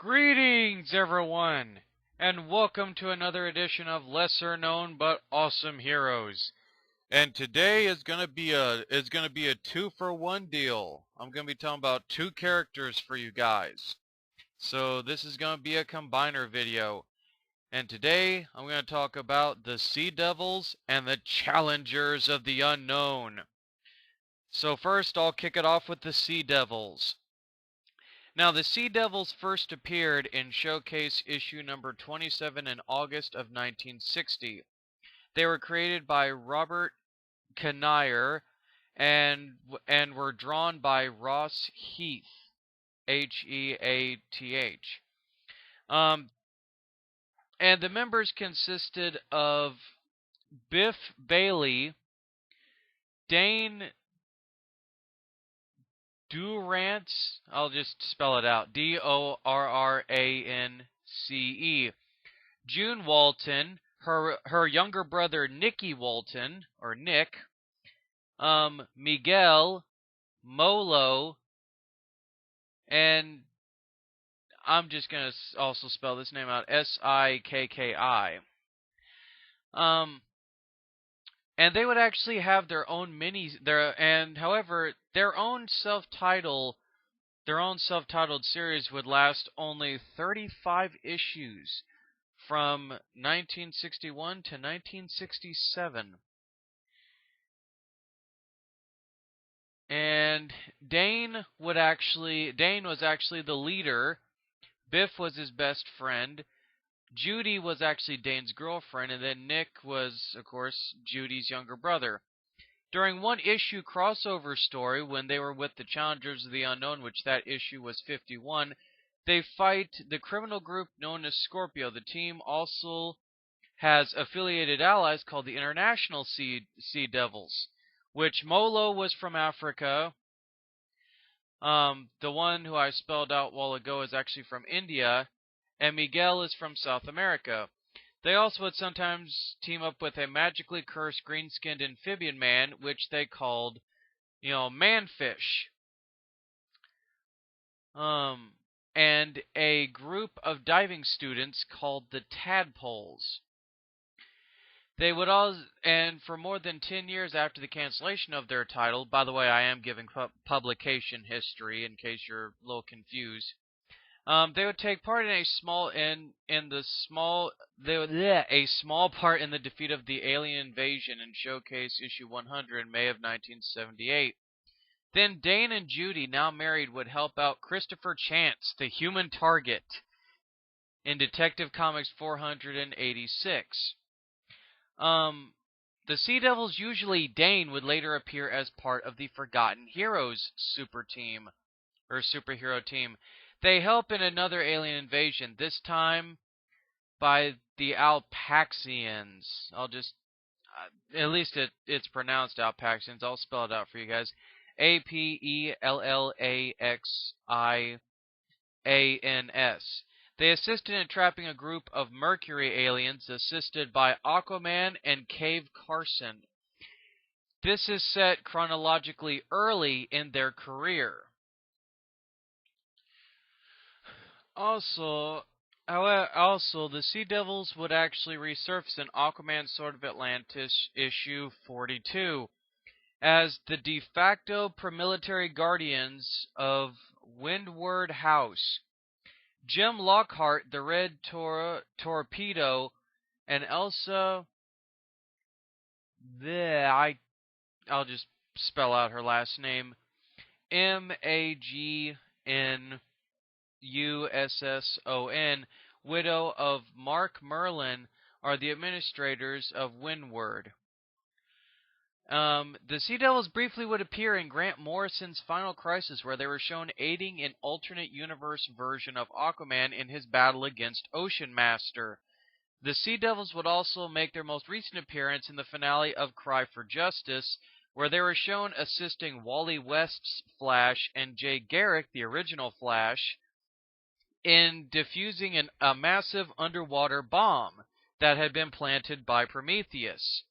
Greetings, everyone, and welcome to another edition of Lesser Known but Awesome Heroes. And today is gonna be a 2-for-1 deal. I'm gonna be talking about two characters for you guys. So this is gonna be a combiner video. And today I'm gonna talk about the Sea Devils and the Challengers of the Unknown. So first I'll kick it off with the Sea Devils. Now, the Sea Devils first appeared in Showcase issue number 27 in August of 1960. They were created by Robert Kanier and were drawn by Ross Heath, Heath. Um, and the members consisted of Biff Bailey, Dane Durrance, I'll just spell it out, Dorrance, June Walton, her younger brother Nicky Walton, or Nick, Miguel, Molo, and I'm just going to also spell this name out, Sikki. And they would actually have their own their own self-titled series would last only 35 issues from 1961 to 1967. And Dane was actually the leader. Biff was his best friend. Judy was actually Dane's girlfriend, and then Nick was, of course, Judy's younger brother. During one issue crossover story, when they were with the Challengers of the Unknown, which that issue was 51, they fight the criminal group known as Scorpio. The team also has affiliated allies called the International Sea Devils, which Molo was from Africa. The one who I spelled out a while ago is actually from India, and Miguel is from South America. They also would sometimes team up with a magically cursed green-skinned amphibian man, which they called, manfish. And a group of diving students called the tadpoles. They would and for more than 10 years after the cancellation of their title, by the way, I am giving publication history in case you're a little confused. They would take part in a small part in the defeat of the alien invasion in Showcase issue 100 in May of 1978. Then Dane and Judy, now married, would help out Christopher Chance, the human target, in Detective Comics 486. The Sea Devils, usually Dane, would later appear as part of the Forgotten Heroes superhero team. They help in another alien invasion, this time by the Alpaxians. At least it's pronounced Alpaxians. I'll spell it out for you guys. Apellaxians. They assisted in trapping a group of Mercury aliens assisted by Aquaman and Cave Carson. This is set chronologically early in their career. Also, the Sea Devils would actually resurface in Aquaman Sword of Atlantis issue 42 as the de facto paramilitary guardians of Windward House. Jim Lockhart, the Red Torpedo, and Elsa... I'll just spell out her last name. Magnuson, widow of Mark Merlin, are the administrators of Windward. The Sea Devils briefly would appear in Grant Morrison's Final Crisis, where they were shown aiding an alternate universe version of Aquaman in his battle against Ocean Master. The Sea Devils would also make their most recent appearance in the finale of Cry for Justice, where they were shown assisting Wally West's Flash and Jay Garrick, the original Flash, in defusing a massive underwater bomb that had been planted by Prometheus.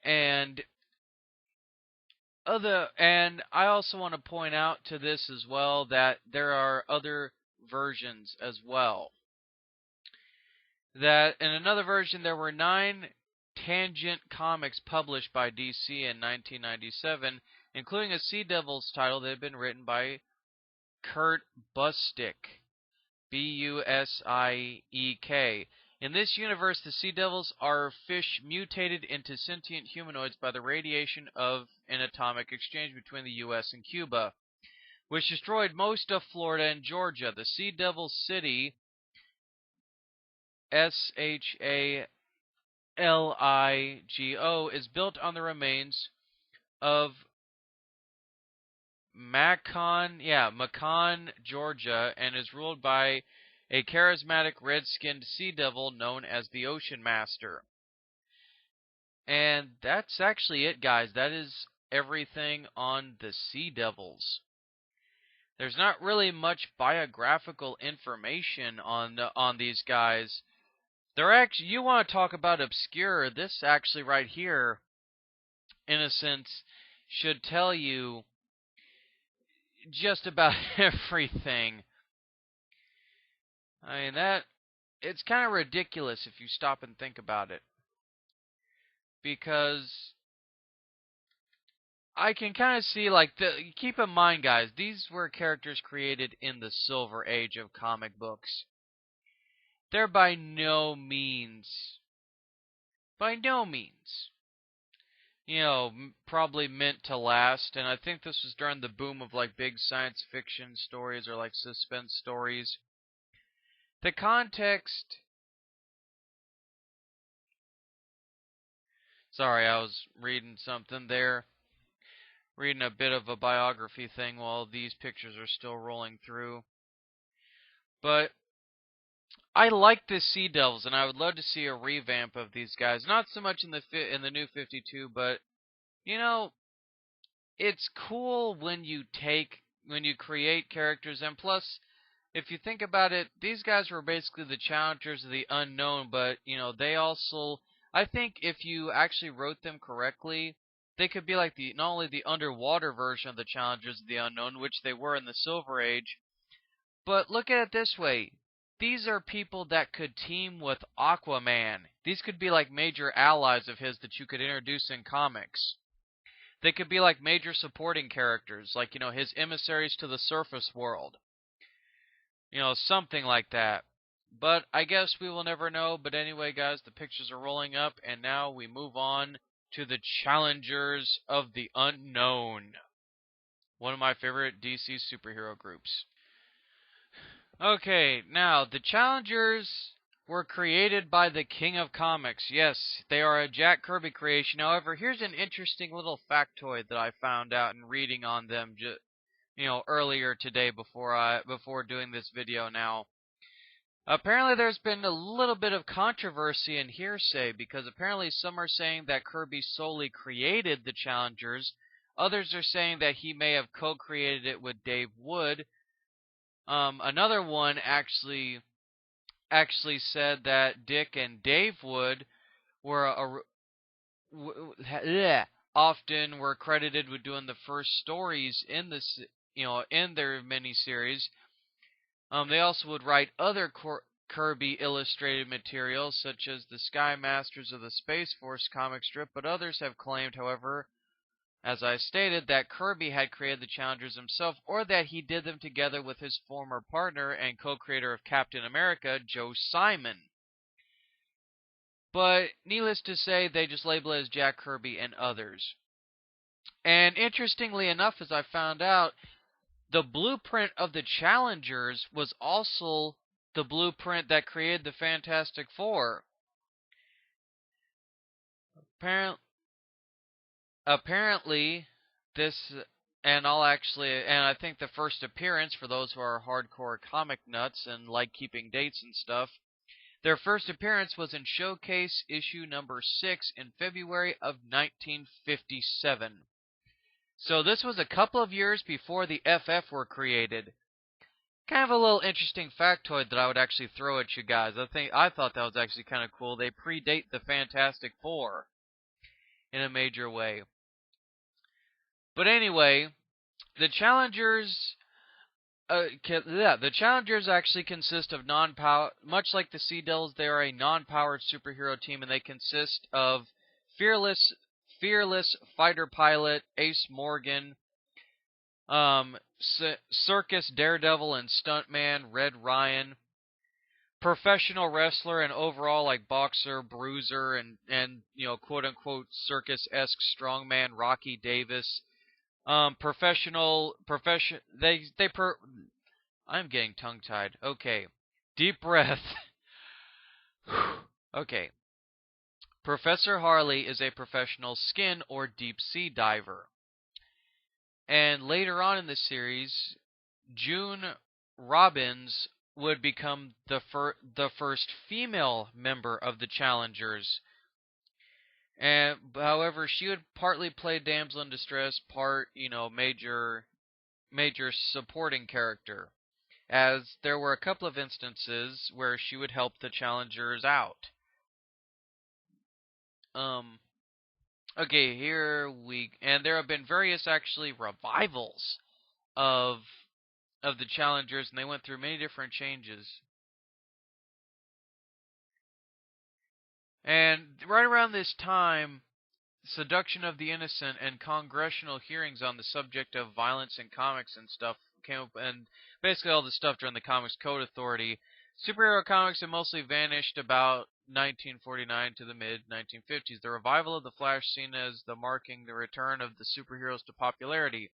And I also want to point out to this as well that there are other versions as well. That in another version there were 9 tangent comics published by DC in 1997, including a Sea Devils title that had been written by Kurt Busiek. Busiek. In this universe, the Sea Devils are fish mutated into sentient humanoids by the radiation of an atomic exchange between the US and Cuba, which destroyed most of Florida and Georgia. The Sea Devil City, Shaligo, is built on the remains of Macon, Georgia, and is ruled by a charismatic red-skinned sea devil known as the Ocean Master. And that's actually it, guys. That is everything on the Sea Devils. There's not really much biographical information on these guys. They're actually, you want to talk about obscure, this actually right here, in a sense, should tell you just about everything. I mean, it's kind of ridiculous if you stop and think about it. Because I can kind of see, like, keep in mind, guys, these were characters created in the Silver Age of comic books. They're by no means, probably meant to last. And I think this was during the boom of, like, big science fiction stories or, like, suspense stories. The context... Sorry, I was reading something there. Reading a bit of a biography thing while these pictures are still rolling through. But I like the Sea Devils, and I would love to see a revamp of these guys. Not so much in the new 52, but it's cool when you create characters, and plus, if you think about it, these guys were basically the challengers of the unknown, but they also, I think if you actually wrote them correctly, they could be like not only the underwater version of the challengers of the unknown, which they were in the Silver Age, but look at it this way. These are people that could team with Aquaman. These could be like major allies of his that you could introduce in comics. They could be like major supporting characters, like, his emissaries to the surface world. Something like that. But I guess we will never know. But anyway, guys, the pictures are rolling up, and now we move on to the Challengers of the Unknown. One of my favorite DC superhero groups. Okay, now, the Challengers were created by the King of Comics. Yes, they are a Jack Kirby creation. However, here's an interesting little factoid that I found out in reading on them earlier today before doing this video now. Apparently there's been a little bit of controversy and hearsay, because apparently some are saying that Kirby solely created the Challengers. Others are saying that he may have co-created it with Dave Wood. Another one actually said that Dick and Dave Wood were often were credited with doing the first stories in this, in their miniseries. They also would write other Kirby illustrated materials, such as the Sky Masters of the Space Force comic strip, but others have claimed, however, as I stated, that Kirby had created the Challengers himself, or that he did them together with his former partner and co-creator of Captain America, Joe Simon. But needless to say, they just label it as Jack Kirby and others. And interestingly enough, as I found out, the blueprint of the Challengers was also the blueprint that created the Fantastic Four. Apparently, this, and I think the first appearance, for those who are hardcore comic nuts and like keeping dates and stuff, their first appearance was in Showcase issue number 6 in February of 1957. So this was a couple of years before the FF were created. Kind of a little interesting factoid that I would actually throw at you guys. I thought that was actually kind of cool. They predate the Fantastic Four in a major way. But anyway, the Challengers Yeah, the challengers actually consist of non-power, much like the Sea Devils. They are a non-powered superhero team, and they consist of fearless, fearless fighter pilot Ace Morgan, circus daredevil and stuntman Red Ryan, professional wrestler and overall like boxer, bruiser, and quote unquote circus-esque strongman Rocky Davis. Profession. They per I'm getting tongue tied. Okay. Deep breath. Okay. Professor Harley is a professional skin or deep sea diver. And later on in the series, June Robbins would become the first female member of the Challengers. And however, she would partly play damsel in distress, part, major supporting character, as there were a couple of instances where she would help the challengers out. Um, okay, and there have been various actually revivals of the challengers, and they went through many different changes. And right around this time, Seduction of the Innocent and congressional hearings on the subject of violence in comics and stuff came up, and basically all the stuff during the Comics Code Authority. Superhero comics had mostly vanished about 1949 to the mid-1950s. The revival of the Flash seen as marking the return of the superheroes to popularity.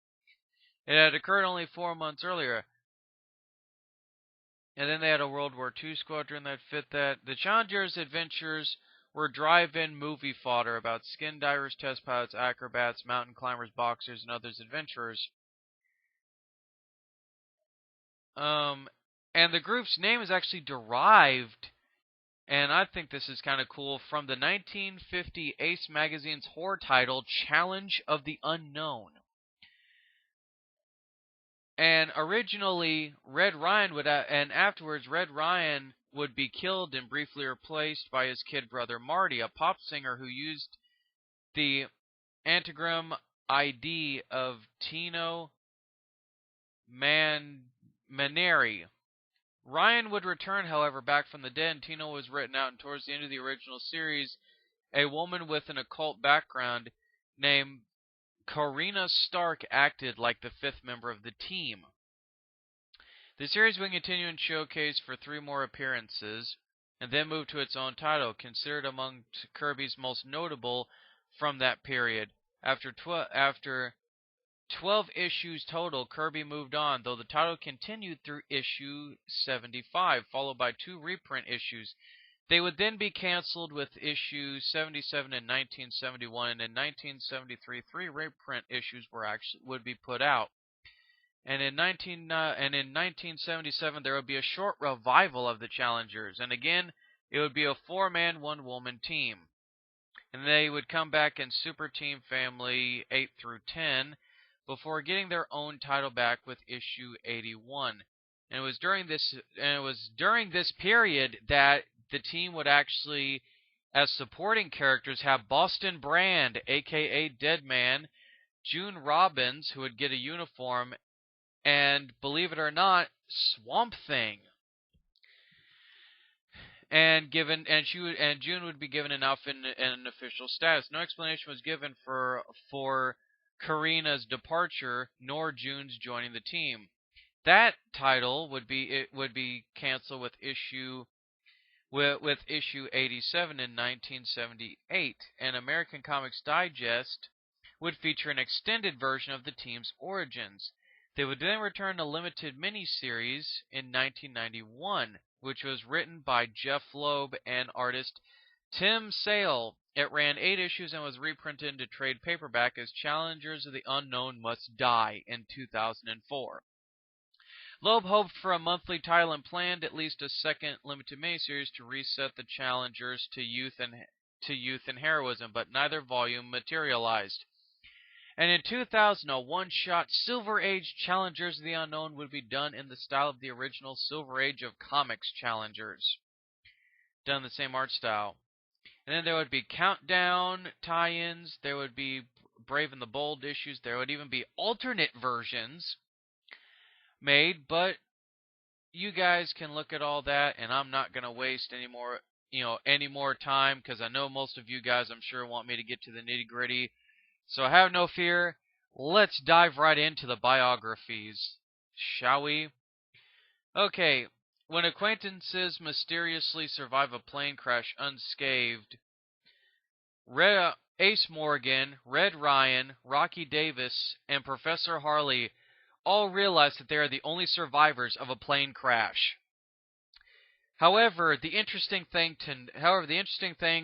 It had occurred only 4 months earlier. And then they had a World War II squadron that fit that. The Challengers' adventures were drive-in movie fodder about skin divers, test pilots, acrobats, mountain climbers, boxers, and others adventurers. And the group's name is actually derived, and I think this is kind of cool, from the 1950 Ace magazine's horror title, Challenge of the Unknown. And originally, and afterwards, Red Ryan would be killed and briefly replaced by his kid brother Marty, a pop singer who used the anagram ID of Tino Maneri. Ryan would return, however, back from the dead, and Tino was written out, and towards the end of the original series, a woman with an occult background named Corina Stark acted like the fifth member of the team. The series would continue and showcase for 3 more appearances, and then move to its own title, considered among Kirby's most notable from that period. After 12 issues total, Kirby moved on, though the title continued through issue 75, followed by 2 reprint issues. They would then be canceled with issue 77 in 1971, and in 1973, 3 reprint issues would be put out. And in 1977, there would be a short revival of the Challengers, and again, it would be a 4-man, 1-woman team. And they would come back in Super Team Family 8 through 10, before getting their own title back with issue 81. And it was during this period that the team would actually, as supporting characters, have Boston Brand, aka Deadman, June Robbins, who would get a uniform, and believe it or not, Swamp Thing. And June would be given an outfit and an official status. No explanation was given for Karina's departure nor June's joining the team. That title would be canceled with issue 87 in 1978, and American Comics Digest would feature an extended version of the team's origins. They would then return a limited miniseries in 1991, which was written by Jeff Loeb and artist Tim Sale. It ran 8 issues and was reprinted into trade paperback as Challengers of the Unknown Must Die in 2004. Loeb hoped for a monthly title and planned at least a second limited miniseries to reset the Challengers to youth and heroism, but neither volume materialized. And in 2000, a one-shot Silver Age Challengers of the Unknown would be done in the style of the original Silver Age of Comics Challengers, done in the same art style. And then there would be Countdown tie-ins, there would be Brave and the Bold issues, there would even be alternate versions made, but you guys can look at all that, and I'm not going to waste any more time, because I know most of you guys, I'm sure, want me to get to the nitty-gritty. So have no fear. Let's dive right into the biographies, shall we? Okay, when acquaintances mysteriously survive a plane crash unscathed, Ace Morgan, Red Ryan, Rocky Davis, and Professor Harley all realize that they are the only survivors of a plane crash. However, the interesting thing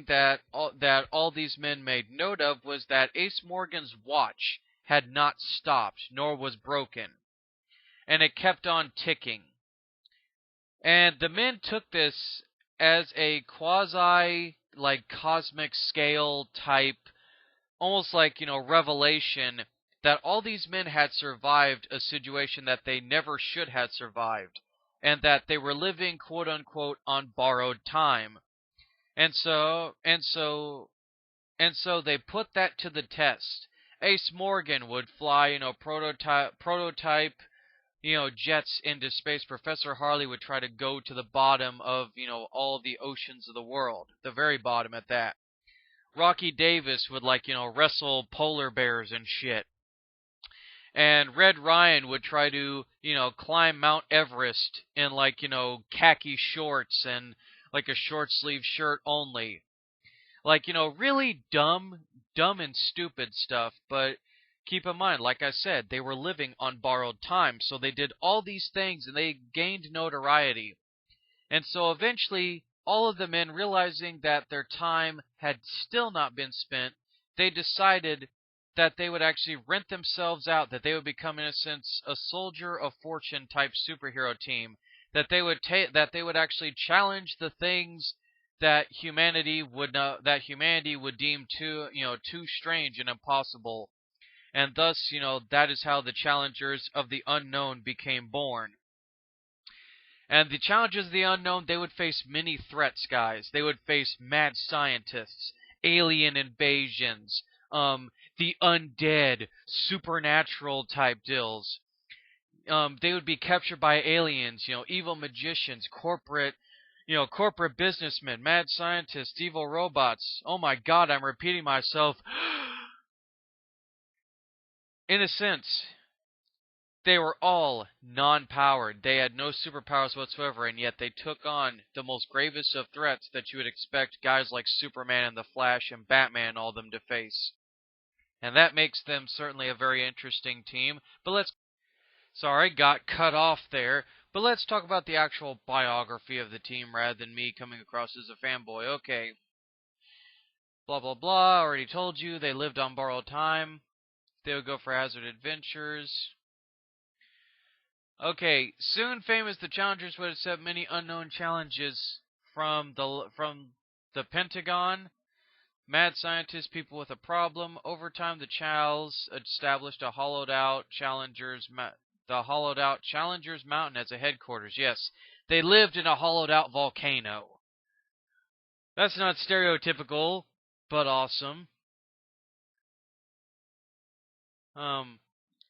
that all these men made note of was that Ace Morgan's watch had not stopped nor was broken, and it kept on ticking. And the men took this as a quasi cosmic scale type, almost revelation, that all these men had survived a situation that they never should have survived, and that they were living quote unquote on borrowed time. And so they put that to the test. Ace Morgan would fly, prototype jets into space. Professor Harley would try to go to the bottom of, all of the oceans of the world, the very bottom at that. Rocky Davis would wrestle polar bears and shit. And Red Ryan would try to, climb Mount Everest in khaki shorts and a short sleeve shirt only. Really dumb and stupid stuff, but keep in mind, like I said, they were living on borrowed time, so they did all these things and they gained notoriety. And so eventually, all of the men, realizing that their time had still not been spent, they decided that they would actually rent themselves out, that they would become, in a sense, a soldier of fortune type superhero team, that they would actually challenge the things that humanity would deem too strange and impossible. And thus, that is how the challengers of the unknown became born. And the challengers of the unknown, they would face many threats, guys. They would face mad scientists, alien invasions, the undead, supernatural type deals. They would be captured by aliens, evil magicians, corporate businessmen, mad scientists, evil robots. Oh my god, I'm repeating myself. In a sense, they were all non-powered. They had no superpowers whatsoever, and yet they took on the most gravest of threats that you would expect guys like Superman and the Flash and Batman and all of them to face. And that makes them certainly a very interesting team. But got cut off there. But let's talk about the actual biography of the team rather than me coming across as a fanboy. Okay. Blah, blah, blah. Already told you they lived on borrowed time. They would go for hazard adventures. Okay, soon famous, the challengers would accept many unknown challenges from the Pentagon, mad scientists, people with a problem. Over time, the Chals established the hollowed out Challengers Mountain as a headquarters. Yes, they lived in a hollowed out volcano. That's not stereotypical, but awesome.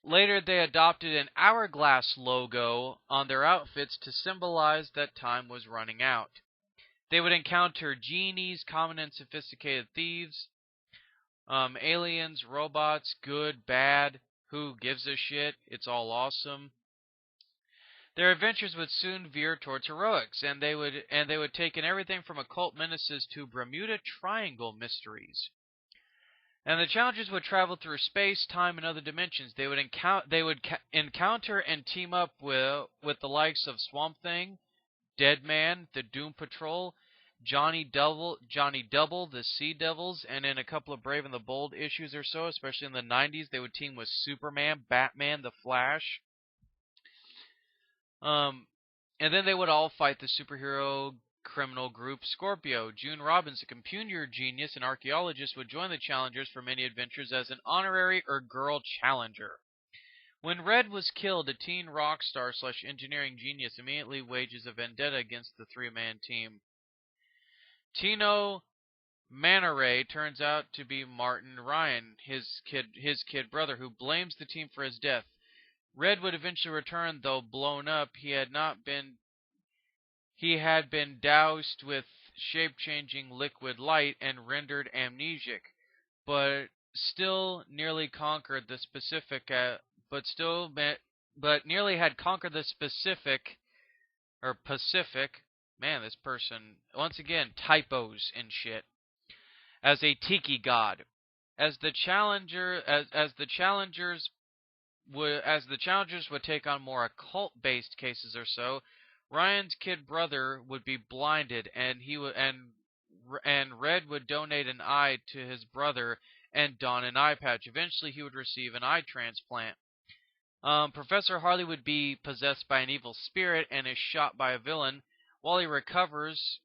Later, they adopted an hourglass logo on their outfits to symbolize that time was running out. They would encounter genies, common and sophisticated thieves, aliens, robots, good, bad, who gives a shit, it's all awesome. Their adventures would soon veer towards heroics, and they would take in everything from occult menaces to Bermuda Triangle mysteries. And the challengers would travel through space, time, and other dimensions. They would encounter and team up with the likes of Swamp Thing, Deadman, the Doom Patrol, Johnny Double, the Sea Devils, and in a couple of Brave and the Bold issues or so, especially in the 90s, they would team with Superman, Batman, the Flash. And then they would all fight the superhero criminal group Scorpio. June Robbins, a computer genius and archaeologist, would join the challengers for many adventures as an honorary or girl challenger. When Red was killed, a teen rock star / engineering genius immediately wages a vendetta against the three-man team. Tino Manoray turns out to be Martin Ryan, his kid brother, who blames the team for his death. Red would eventually return, though blown up. He had been doused with shape-changing liquid light and rendered amnesic, but still nearly conquered the specific. But nearly had conquered the specific or Pacific. Man, this person once again typos and shit. As a tiki god, as the challenger, as the challengers would take on more occult-based cases or so, Ryan's kid brother would be blinded, and Red would donate an eye to his brother and don an eye patch. Eventually, he would receive an eye transplant. Professor Harley would be possessed by an evil spirit and is shot by a villain. While he recovers,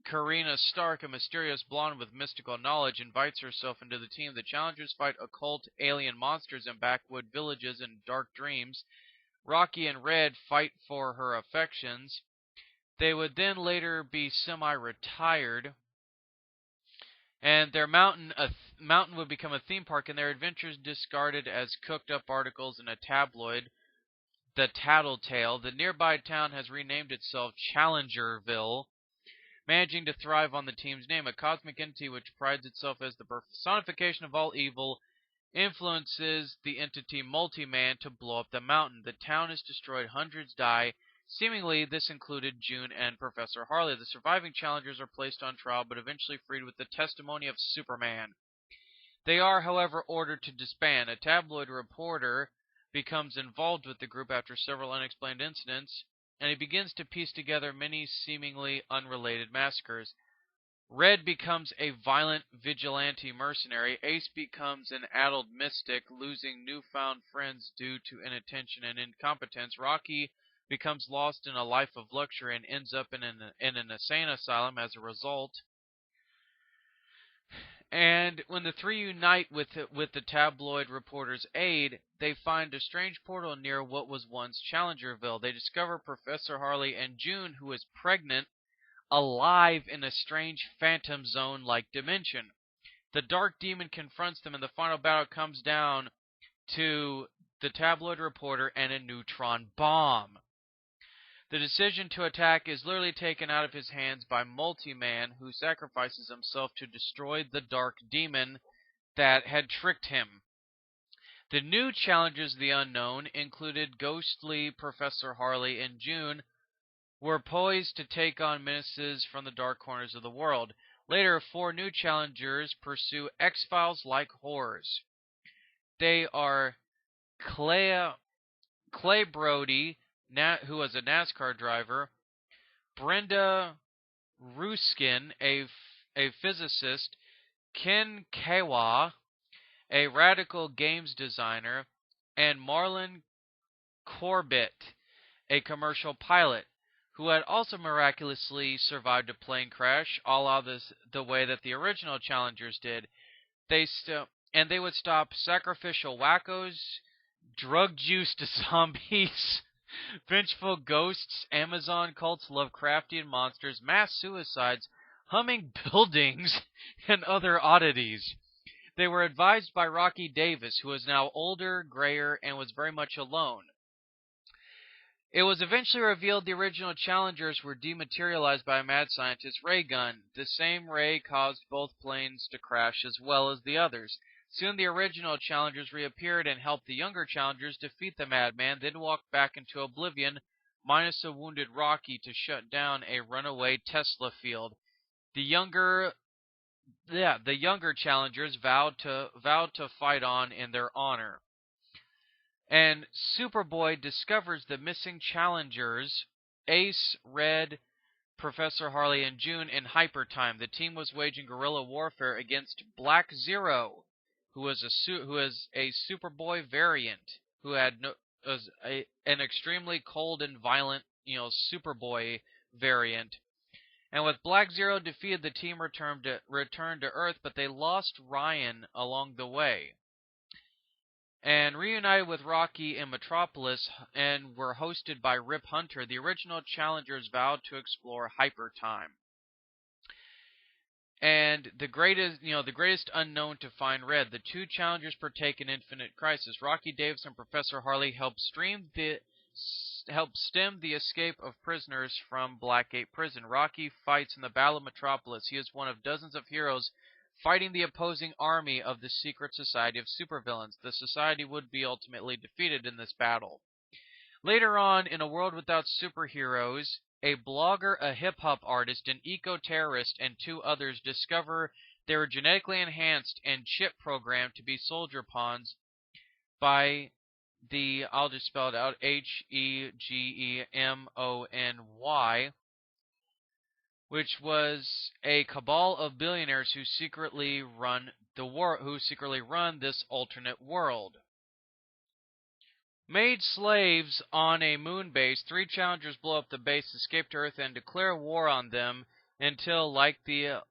Karina Stark, a mysterious blonde with mystical knowledge, invites herself into the team. The challengers fight occult alien monsters in backwood villages and dark dreams. Rocky and Red fight for her affections. They would then later be semi-retired, and their mountain would become a theme park, and their adventures discarded as cooked-up articles in a tabloid, The Tattletale. The nearby town has renamed itself Challengerville, managing to thrive on the team's name. A cosmic entity which prides itself as the personification of all evil influences the entity Multi-Man to blow up the mountain. The town is destroyed, hundreds die. Seemingly, this included June and Professor Harley. The surviving challengers are placed on trial, but eventually freed with the testimony of Superman. They are, however, ordered to disband. A tabloid reporter becomes involved with the group after several unexplained incidents, and he begins to piece together many seemingly unrelated massacres. Red becomes a violent vigilante mercenary. Ace becomes an addled mystic, losing newfound friends due to inattention and incompetence. Rocky becomes lost in a life of luxury and ends up in an insane asylum as a result. And when the three unite with the tabloid reporter's aid, they find a strange portal near what was once Challengerville. They discover Professor Harley and June, who is pregnant, alive in a strange phantom zone-like dimension. The dark demon confronts them, and the final battle comes down to the tabloid reporter and a neutron bomb. The decision to attack is literally taken out of his hands by Multi-Man, who sacrifices himself to destroy the dark demon that had tricked him. The new challengers of the unknown included ghostly Professor Harley and June, were poised to take on menaces from the dark corners of the world. Later, 4 new challengers pursue X-Files-like horrors. They are Clay Brody, who was a NASCAR driver, Brenda Ruskin, a physicist, Ken Kawa, a radical games designer, and Marlon Corbett, a commercial pilot, who had also miraculously survived a plane crash, a la the way that the original challengers did. They would stop sacrificial wackos, drug-juiced zombies, vengeful ghosts, Amazon cults, Lovecraftian monsters, mass suicides, humming buildings, and other oddities. They were advised by Rocky Davis, who was now older, grayer, and was very much alone. It was eventually revealed the original challengers were dematerialized by a mad scientist's ray gun. The same ray caused both planes to crash as well as the others. Soon the original challengers reappeared and helped the younger challengers defeat the madman, then walked back into oblivion, minus a wounded Rocky to shut down a runaway Tesla field. The younger challengers vowed to fight on in their honor. And Superboy discovers the missing challengers, Ace, Red, Professor Harley, and June in hypertime. The team was waging guerrilla warfare against Black Zero, who was a Superboy variant, who was an extremely cold and violent, Superboy variant. And with Black Zero defeated, the team returned to Earth, but they lost Ryan along the way. And reunited with Rocky in Metropolis and were hosted by Rip Hunter, the original challengers vowed to explore hypertime. And the greatest unknown to find red. The two challengers partake in Infinite Crisis. Rocky Davis and Professor Harley help stem the escape of prisoners from Blackgate Prison. Rocky fights in the Battle of Metropolis. He is one of dozens of heroes fighting the opposing army of the secret society of supervillains. The society would be ultimately defeated in this battle. Later on, in a world without superheroes, a blogger, a hip-hop artist, an eco-terrorist, and two others discover they were genetically enhanced and chip programmed to be soldier pawns by I'll just spell it out, Hegemony, which was a cabal of billionaires who secretly run this alternate world. Made slaves on a moon base, three challengers blow up the base, escape to Earth, and declare war on them until, like the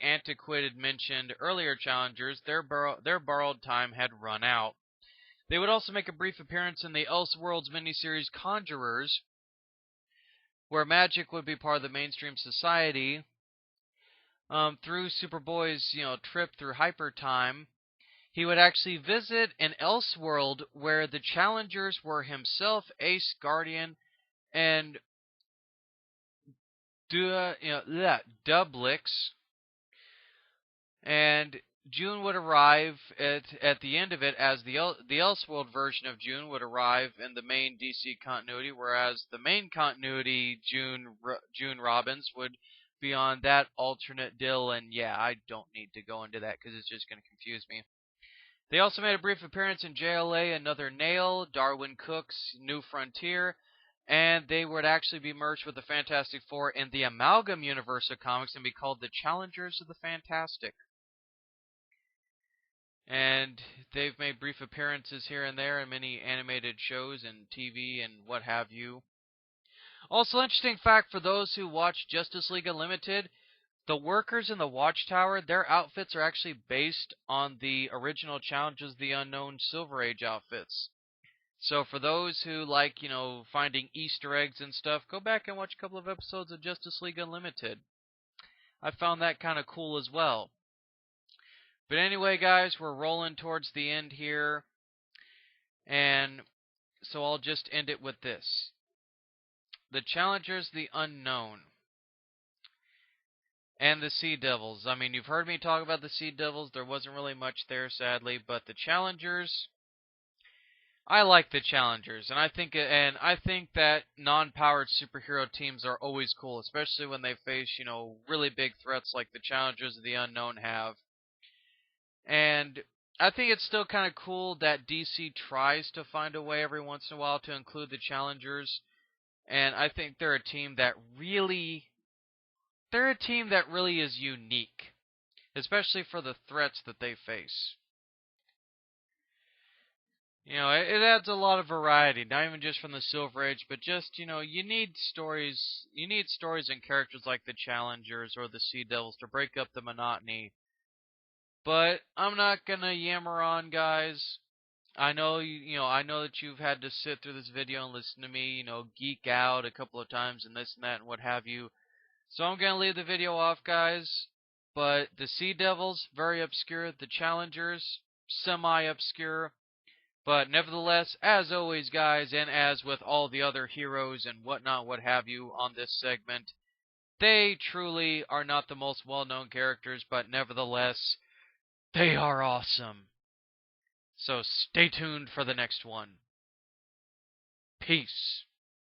antiquated mentioned earlier challengers, their borrowed time had run out. They would also make a brief appearance in the Elseworlds miniseries Conjurers, where magic would be part of the mainstream society. Through Superboy's trip through hyper time, he would actually visit an Elseworld where the challengers were himself, Ace, Guardian, and Doublix. And June would arrive at the end of it, as the Elseworld version of June would arrive in the main DC continuity, whereas the main continuity June Robbins would be on that alternate deal. And yeah, I don't need to go into that because it's just going to confuse me. They also made a brief appearance in JLA, Another Nail, Darwin Cook's New Frontier, and they would actually be merged with the Fantastic Four in the Amalgam universe of comics and be called the Challengers of the Fantastic. And they've made brief appearances here and there in many animated shows and TV and what have you. Also, interesting fact for those who watch Justice League Unlimited, the workers in the Watchtower, their outfits are actually based on the original Challengers of the Unknown Silver Age outfits. So for those who like, finding Easter eggs and stuff, go back and watch a couple of episodes of Justice League Unlimited. I found that kind of cool as well. But anyway, guys, we're rolling towards the end here. And so I'll just end it with this. The Challengers of the Unknown. And the Sea Devils. I mean, you've heard me talk about the Sea Devils. There wasn't really much there, sadly. But the Challengers, I like the Challengers. And I think that non-powered superhero teams are always cool, especially when they face, really big threats like the Challengers of the Unknown have. And I think it's still kind of cool that DC tries to find a way every once in a while to include the Challengers. And I think they're a team that really is unique, especially for the threats that they face. It adds a lot of variety, not even just from the Silver Age, but just, you need stories and characters like the Challengers or the Sea Devils to break up the monotony. But I'm not gonna yammer on, guys. I know I know that you've had to sit through this video and listen to me, geek out a couple of times and this and that and what have you. So I'm gonna leave the video off, guys. But the Sea Devils, very obscure. The Challengers, semi-obscure. But nevertheless, as always, guys, and as with all the other heroes and whatnot, what have you on this segment, they truly are not the most well-known characters, but nevertheless, they are awesome. So stay tuned for the next one. Peace.